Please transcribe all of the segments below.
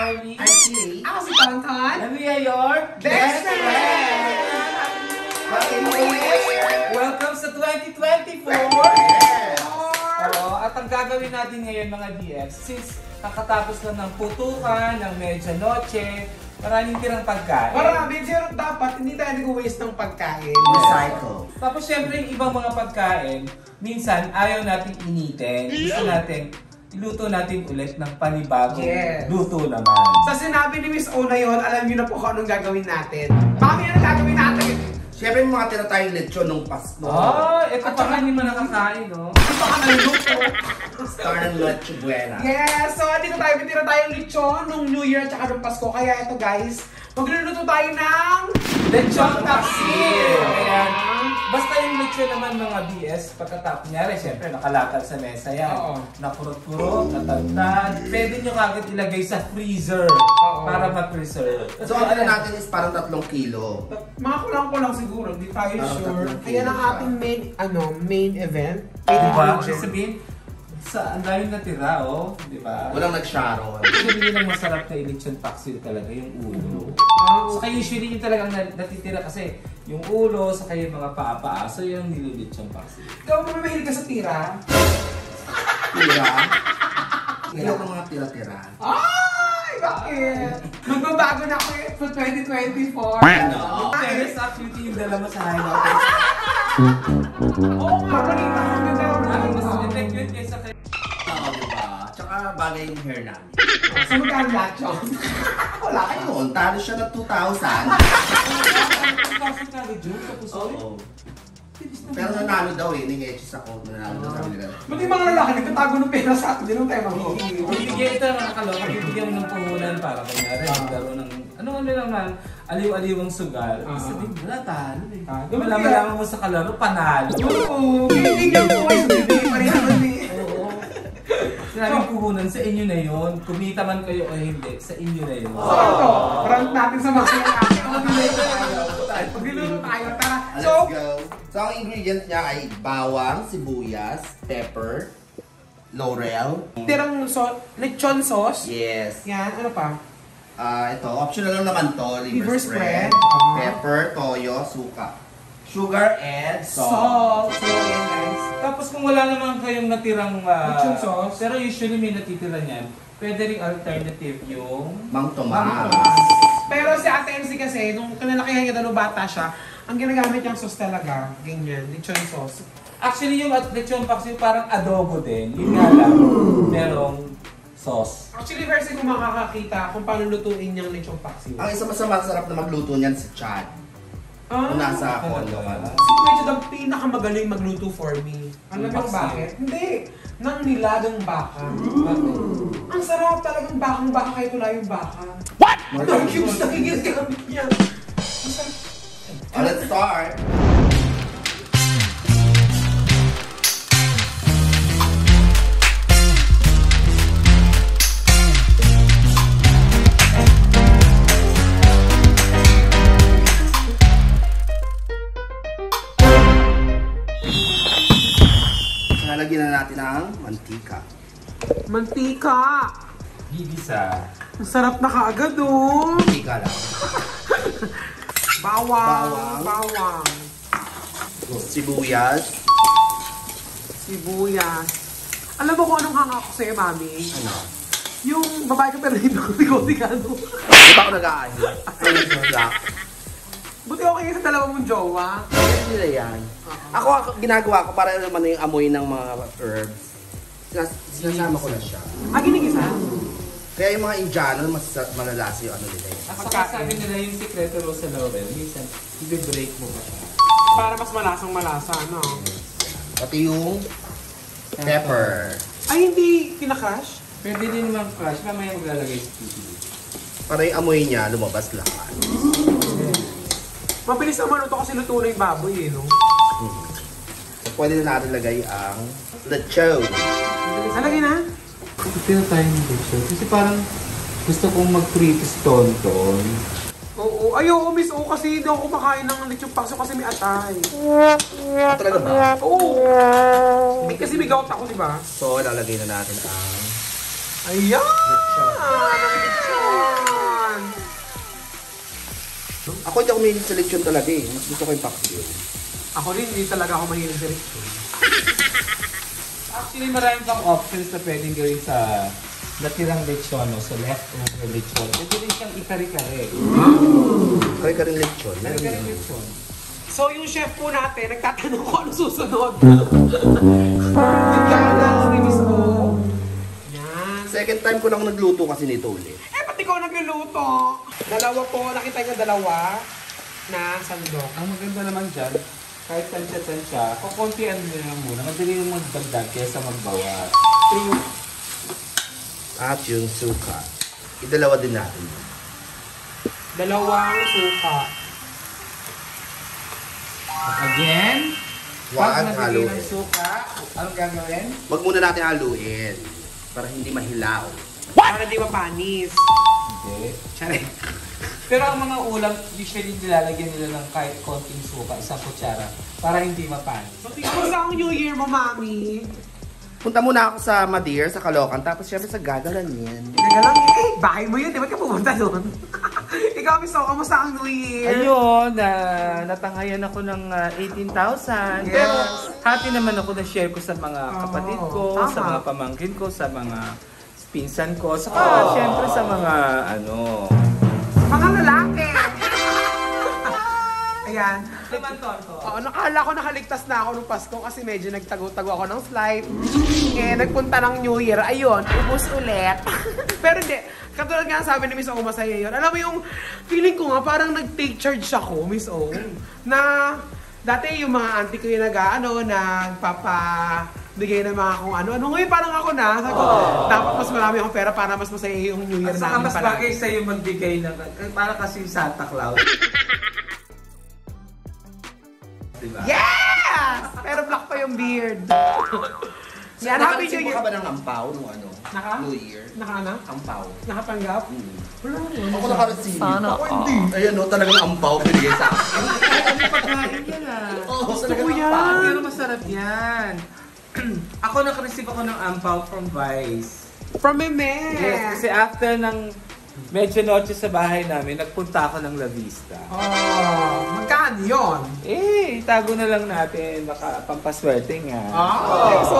Arlie. I'm Chili. Ako si Tonton. And we are your Best friend! Welcome sa 2024! Yes! At ang gagawin natin ngayon mga DX, since kakatapos lang ng putukan, ng medianoche, maraming tirang pagkain. Marami, pero dapat hindi tayo nag-waste ng pagkain. Recycle. Tapos syempre yung ibang mga pagkain, minsan ayaw natin initin. Gusto natin iluto natin ulit ng panibagong luto naman. Sa sinabi ni Miss O na yun, alam niyo na po kung anong gagawin natin. Mami, ano gagawin natin? Siyempre yung mga tira tayong lechon nung Pasko. Ito pa nga hindi mo nakakain, no? Ito ka na luto. Star ng Leche Buena. Yes! So, dito tayo, bitira tayong lechon nung New Year at saka nung Pasko. Kaya ito guys, magluluto tayo ng Lechon taksil! Ayan. Basta yung lechon naman mga BS, pagkatapos nyari, syempre nakalakad sa mesa yan. Oo. Nakurot-kurot, natagtad. Pwede nyo kagad ilagay sa freezer para ma-preserve. So ang ano natin is parang 3 kilo. mga kulang-kulang siguro, hindi tayo Parang sure. tatlong Ayan ang kilo ating main event. Diba? Kasi sabihin, sa ang daming natira, oh. Diba? Walang nag-sharon. Usually lang masarap na lechon taksil talaga yung ulo. Saka usually yung talagang natitira kasi yung ulo, saka yung mga paa-paa. So yung nilulechon taksil. Ikaw mamamahil ka sa tira? Tira. Ilan ang mga tira-tira? Ay! Bakit? Magbabago na ako for 2024. Ano? Tennis activity yung dala mo sa hideout. Oo nga, kanina. Ang ganda Ano naman. mas effective kaysa kay... Oo, diba? Tsaka bagay yung hair namin. So magkano lahat yun? Wala kayo. Talo siya ng 2,000. Kasi kagad yun, tapos Oo. Pero nanalo daw eh. Nag-etchis ako. Nanalo daw sabi nila. Ba't yung mga lalaki nagtatago ng pera sa atin? Hindi naman tayo maghihingi. bibigyan ito ng nakakaloka, bibigyan mo ng puhunan para kunyari magkaroon ng ano naman, aliw-aliwang sugal. Sabihin, wala talo eh. Malaman mo sa kalaro, panalo. Oo, bibigyan ko kayo. Bibigyan pa rin naman eh. Oo. Sinabing puhunan, sa inyo na yun. Kumita man kayo o hindi, sa inyo na yun. So ito, rant natin sa mga lalaki. Magluluto tayo. Tara. Let's So, go. So ang ingredients niya ay bawang, sibuyas, pepper, laurel. lechon sauce. Yes. Yan, ano pa? Ito, optional lang naman to. Liver Liver spread. spread. Pepper, toyo, suka. Sugar and salt. Salt. So, yan guys. Tapos kung wala naman kayong natirang Lechon sauce. pero usually may natitira niyan, pwede ring alternative yung Mang Tomas. Pero si Ate MC kasi, nung kinalakihan niya nung bata siya, ang ginagamit niyang sauce talaga, ganyan, lechon sauce. actually yung lechon paksiw parang adobo din. Yun nga lang, merong sauce. Actually, versi kung makakakita kung paano lutuin niyang lechon paksiw. Ang isa masarap na magluto niyan si Chad. Kung nasa condo ka. Si Medyo ang pinakamagaling magluto for me. Alam mo bakit? Hindi. Nang nilagang baka. Ang sarap talagang bakang-baka kahit wala yung baka. What? Ang cubes na ginagamit niya. Ang sarap. Let's start. Lalagyan na natin ang mantika. Mantika! Gigisa. Ang sarap na kaagad oh! Mantika lang. Bawang! Bawang! Sibuyas. Sibuyas. Alam mo kung anong hanga ko sa'yo, Mami? Ano? Yung babae ka pero hindi ko sigosigado. Di ba ako nag-aayos? Buti okay sa dalawa mong jowa. Ganyan nila yan. Ako, ginagawa ko para naman yung amoy ng mga herbs. Sinasama ko na siya. Ginigisa? Kaya yung mga Indiano, mas malalasa yung ano nila yun. Saka sabi nila yung sikreto ro sa laurel, minsan, i-break mo pa siya. Para mas malasang malasa, no? Pati yung pepper. Ay, hindi kinakash? Pwede din naman crush, mamaya maglalagay sa TV. Para yung amoy niya, lumabas lahat. Mabilis naman ito kasi luto na yung baboy eh, no? So, pwede na natin lagay ang lechon. Halagay na? Ito tayo ng lechon. Kasi parang gusto kong mag-pretis tonton. Oo, ayoko miss O kasi hindi ako kumakain ng lechon pakso kasi may atay. Talaga ba? Oo. Kasi may gout ako, di ba? So, lalagay na natin ang Ayan! lechon. Lechon! Ako hindi ako mahilig sa lechon talaga eh. Mas gusto ko yung paksiw. Ako rin, hindi talaga ako mahilig sa lechon. Actually, marami pang options na pwedeng gawin sa natirang lechon o sa leftover lechon. Pwede rin siyang ikari-kare. Kare-kare lechon. Kare-kare lechon. So, yung chef po natin, nagtatanong ko ano susunod. Nagkakalas ni Miss O. Yan. Second time ko lang nagluto kasi nito ulit. Pati ko nagluluto. Dalawa po, nakita niyo dalawa na sandok. Ang maganda naman dyan, kahit tansya-tansya, kukuntian mo lang muna. Madali yung magdagdag kaysa magbawas. True. At yung suka. Idalawa din natin. Dalawang suka. At again, pag Huwag nabigay haluin. ng suka, anong gagawin? Wag muna natin haluin. Para hindi mahilaw. Para di mapanis. Hindi. Charay. Pero ang mga ulam, usually nilalagyan nila ng kahit konting suka, isang kutsara, para hindi mapanis. Kumusta ang New Year mo, Mami? Punta muna ako sa Madeira, sa Caloocan, tapos syempre sa Gagalan yan. Teka lang, bahay mo yun, di ba ka pupunta doon? Ikaw, Miss O, kamusta ang New Year? Ayun, natangayan ako ng 18,000. Yes. Pero happy naman ako na share ko sa mga kapatid ko, tama. sa mga pamangkin ko, sa mga pinsan ko, saka syempre sa mga Mga lalaki! Ayan. Naman tonto. Oo, nakala ko nakaligtas na ako nung Pasko kasi medyo nagtago-tago ako ng flight. Nagpunta ng New Year. Ayun, ubus ulit. Pero hindi, katulad nga sabi ni Miss O, masaya yun. Alam mo yung feeling ko nga parang nag-take charge ako, Miss O, na dati yung mga auntie ko yung nagpapabigay ng mga kung ano. Ngayon parang ako na, sabi ko, dapat mas marami akong pera para mas masaya yung New Year At saka namin mas bagay sa'yo magbigay ng, para kasi Santa Claus. Diba? Yes! Pero black pa yung beard. Yan, Happy New Year. ka ba ng ampaw nung ano? Naka? New Year? Naka-ano? Ampaw. Nakatanggap? Wala naman. Ako naka-receive. Sana Ako hindi. Ayan no, talagang ampaw binigay sa akin. Ano pagkain yan Oo, Gusto talagang ko yan. ampaw. Pero masarap yan. Ako nakareceive ako ng ampaw from Vice. From Meme. Yes, kasi after ng medyo noche sa bahay namin, nagpunta ako ng La Vista. Oh, magkano yun? Itago na lang natin, baka pampaswerte nga. So,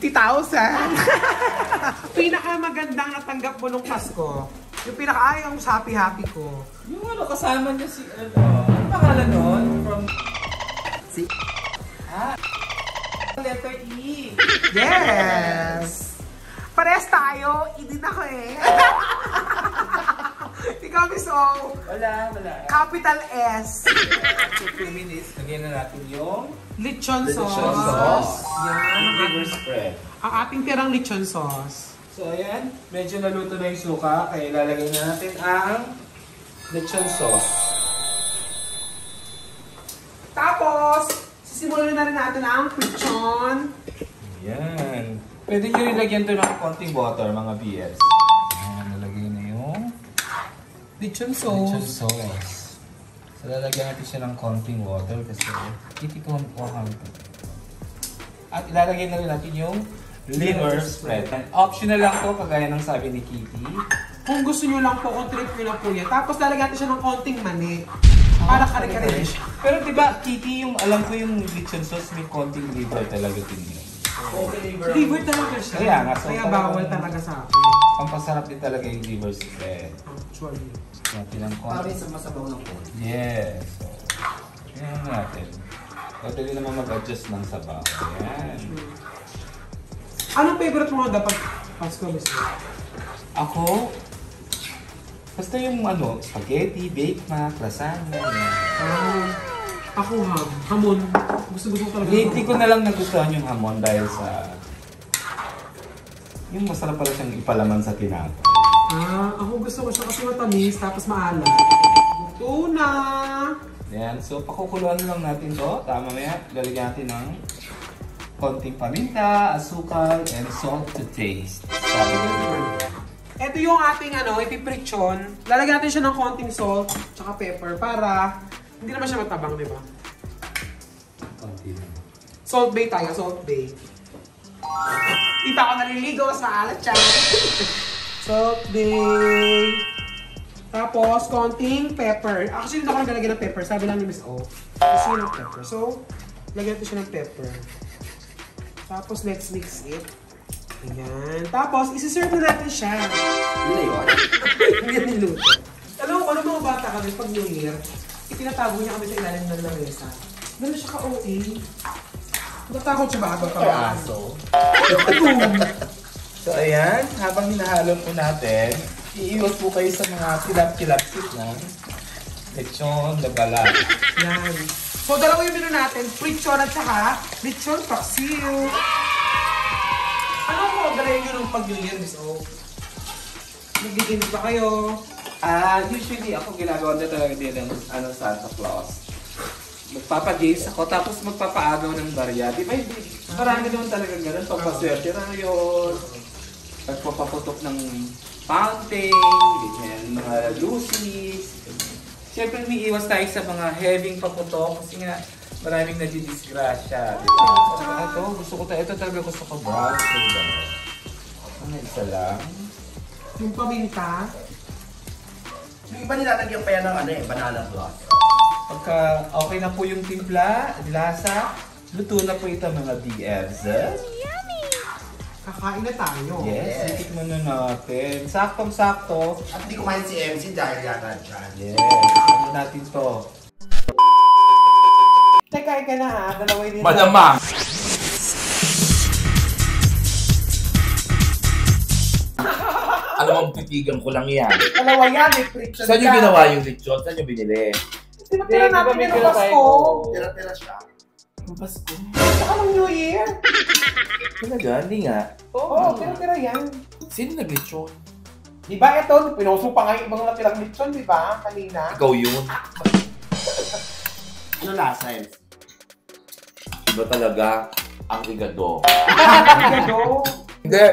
50,000. Pinakamagandang natanggap mo nung Pasko. Yung pinaka-ayaw sa happy-happy ko. Yung kasama niya si, ang pangalan nun? From, Si letter E. Yes! Parehas tayo, hindi na ko eh. Ikaw, Miss O. Wala. Capital S. 2 minutes, lagyan na natin yung Lechon Lechon sauce. sauce. Yan. liver spread. Ang ating tirang lechon sauce. So ayan, medyo naluto na yung suka, kaya ilalagay na natin ang lechon sauce. Tapos, sisimulan na rin natin ang lechon. Ayan. Pwede nyo rin lagyan ito ng konting water, mga BS. Ayan, nalagay na yung Lechon lechon sauce. sauce. So lalagyan natin siya ng konting water kasi titikman po kami. At ilalagay na rin natin yung liver spread. And optional lang to, kagaya ng sabi ni Kitty. Kung gusto nyo lang po, kung trip nyo lang po yan. Tapos lalagyan natin siya ng konting mani. Para kare-kare din siya. Pero diba, Kitty, yung alam ko yung lechon sauce, may konting liver talaga din yun. Liver talaga siya. Kaya nga, so Kaya talagang- bawal talaga sa akin. Pampasarap din talaga yung liver spread. Actually. Natin ang Para konti. sa masabaw ng konti. Yes. So, tingnan natin. Madali naman mag-adjust ng sabaw. Ayan. Anong favorite mo nga dapat Pasko, Miss O? Ako, basta yung spaghetti, baked mac, lasagna. Yan. Ako hamon. Gusto ko talaga. Lately ko na lang nagustuhan yung hamon dahil sa yung masarap pala siyang ipalaman sa tinapay. Ako gusto ko siya kasi matamis, tapos maalat. Luto na! Yan. So, pakukuluan na lang natin to. Tama maya. Lalagyan natin ng konting paminta, asukal, and salt to taste. Sabi nila. Ito yung ating ipipritsyon. Lalagyan natin siya ng konting salt, tsaka pepper, para hindi naman siya matabang, di ba? Konti lang. Salt Bay tayo, Salt Bay. Tita ko naliligo, mas maalat siya. Salt Bay. Tapos, konting pepper. Actually, hindi ako naglalagay ng pepper. Sabi lang ni Miss O. Gusto niya ng pepper. So, lagyan natin siya ng pepper. Tapos, let's mix it. Ayan. Tapos, isi-serve na natin siya. Yun na yun. Hindi yan niluto. Alam mo, ano mga bata kami pag New Year, itinatago niya kami sa ilalim ng lamesa. Gano'n siya ka-OA. Natatakot siya ba? Kaya aso. So ayan, habang hinahalo po natin, iiwas po kayo sa mga kilap-kilapsip na lechon na balat. Yan. So, dalawa yung menu natin, lechon at saka lechon paksiw. Ano mo galayin nyo ng pag-New Year, Miss O? Nag-games ba kayo? Usually ako ginagawa na talaga din ng Santa Claus. Magpapa-games ako, tapos magpapaagaw ng barya. Di ba hindi? Marami naman talaga ganun. Pagpaswerte na yun. Pagpapaputok ng fountain, ganyan, mga lucis. Siyempre, umiiwas tayo sa mga heavy paputok kasi nga maraming nadidisgrasya. Di ba? Ito talaga gusto ko brown. Isa lang. Yung paminta. Yung iba nilalagyan pa yan ng banana floss. Pagka okay na po yung timpla, lasa, luto na po ito mga DLs. Kakain na tayo. Yes, tikman na natin. Saktong-sakto. At hindi kumain si MC dahil yata dyan. Yes, ano natin to. Kain ka na ha, dalawa din. Malamang! Alam mo, titigan ko lang yan. Dalawa yan, may friction. Saan nyo ginawa yung lechon? Saan nyo binili? Tinatira natin yung Pasko. Tira-tira siya. Ang Pasko. Saka ng New Year. Talaga? Hindi nga. Oo, tira-tira yan. Sino nag-lechon? Di ba ito, pinost mo pa nga yung ibang natirang lechon, di ba? Kanina. Ikaw yun. Ano lasa yun? Iba talaga ang igado. Gado. Hindi.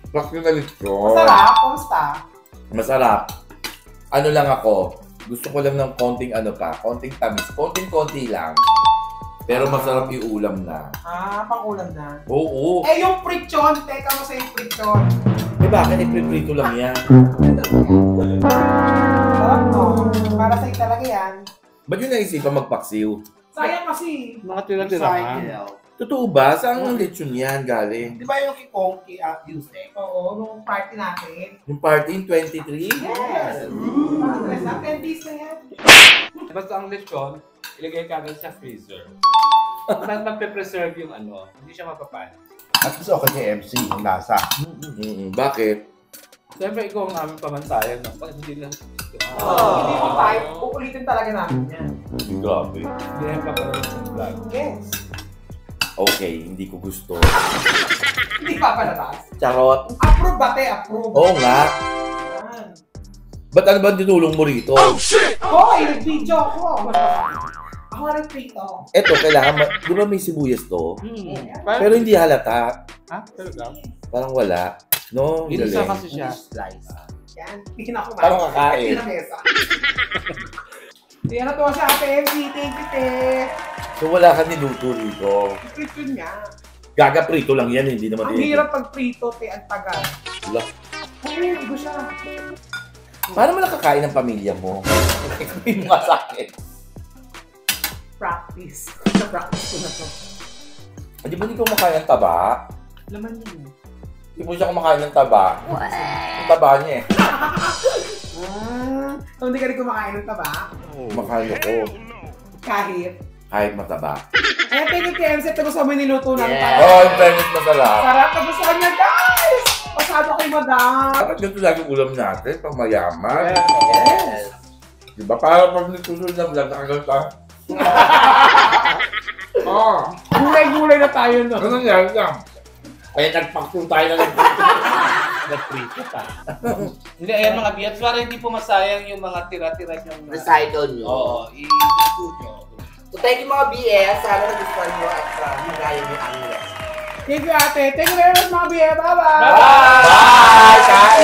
Pasko na lechon. Masarap, kamusta? Masarap. Ano lang ako. Gusto ko lang ng konting konting tamis. Konting-konti lang. Pero masarap yung ulam na. Pang-ulam na. Oo. Eh, yung prichon, teka mo sa yung prichon. Eh bakit ipiprito lang yan? Sarap no? Para sa'yo talaga yan. Ba't yun naisipan magpaksiw? Sayang kasi. Mga tira-tira Cycle. Totoo ba? Saan ang lechon yan galing? Di ba yung kikongki at Tuesday? Oo, nung party natin. Yung party in 23? Yes! Parang dress up, 10 days na yan. Basta ang lechon, ilagay ka agad sa freezer. Magpe-preserve yung hindi siya mapapan. At gusto ko kay MC, yung lasa. Bakit? Siyempre, ikaw ang aming pamantayan. Hindi lang. Hindi mo tayo, uulitin talaga namin yan. Grabe. Hindi lang papanood sa vlog. Yes. Okay, hindi ko gusto. Hindi pa palabas. Charot. Approve ba te? Approve. Oo nga. Yan. Ba't ano ba tinulong mo rito? Hoy, nag-video ako. Ako nga nag-prito. Eto, kailangan, di ba may sibuyas to? Pero hindi halata. Ha? Talaga? Parang wala. No? Ginisa Galing. kasi siya. Slice. Yan. Tingin ako Parang kakain. Pinamesa. Yan na to siya, MC. Thank you, te. So wala ka niluto rito. Prito niya. Gaga prito lang yan, hindi naman Ang hirap pag prito, te. Ang tagal. Wala. Ang ko siya. Paano mo nakakain ng pamilya mo? Explain mo nga sa akin. Practice. Na-practice ko na to. Di ba hindi ko kumakain ng taba? Laman yun. Hindi mo siya kumakain ng taba. Yung taba niya eh. So, hindi ka rin kumakain ng taba? Kumakain ako. Kahit. Kahit mataba. Kaya thank you, KMC. Nagustuhan mo yung niluto namin. Yeah. Oh, in fairness masarap. Sarap. Nagustuhan niya, guys! Pasado kay madam. Dapat ganito lagi ulam natin, pang mayaman. Yes. Diba? Para pag nagsusunod na vlog, nakagal ka. Gulay-gulay na tayo, no? Ano nangyari ka? Kaya nagpaksun tayo na Nag-prito pa. Hindi, ayan mga biyats. Para hindi po masayang yung mga tira-tira niyong... Recycle nyo. Oo, i-luto nyo. So thank you mga BS. Sana nagustuhan nyo at magaya nyo ang rest. Thank you, ate. Thank you very much, mga BF. Bye-bye! Bye!